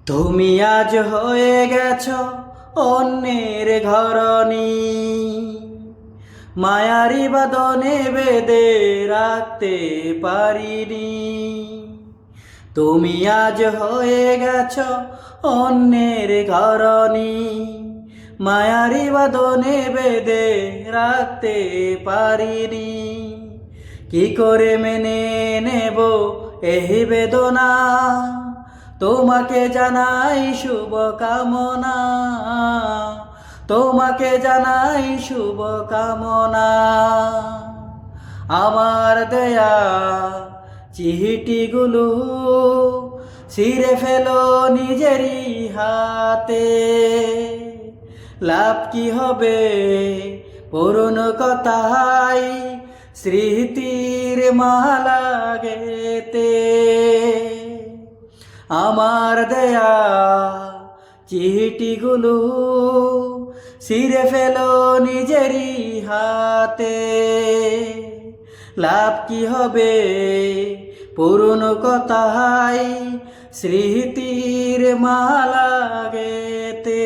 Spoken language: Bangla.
তুমি আজ হয়ে গেছ অন্যের ঘরণী, মায়ারি বাঁধনে বেঁধে রাখতে পারিনি। তুমি আজ হয়ে গেছ অন্যের ঘরণী, মায়ারি বাঁধনে বেঁধে রাখতে পারিনি। কি করে মেনে নেব এই বেদনা, তোমাকে জানাই শুভ কামনা, তোমাকে জানাই শুভ কামনা। আমার দেয়া চিঠিগুলো ছিঁড়ে ফেলো নিজেরই হাতে, লাভ কি হবে পুরনো কথায় স্মৃতির মালা গেতে। আমার দেয়া চিঠিগুলো ছিঁড়ে ফেলো নিজেরই হাতে, লাভ কি হবে পুরনো কথায় স্মৃতির মালা গেতে।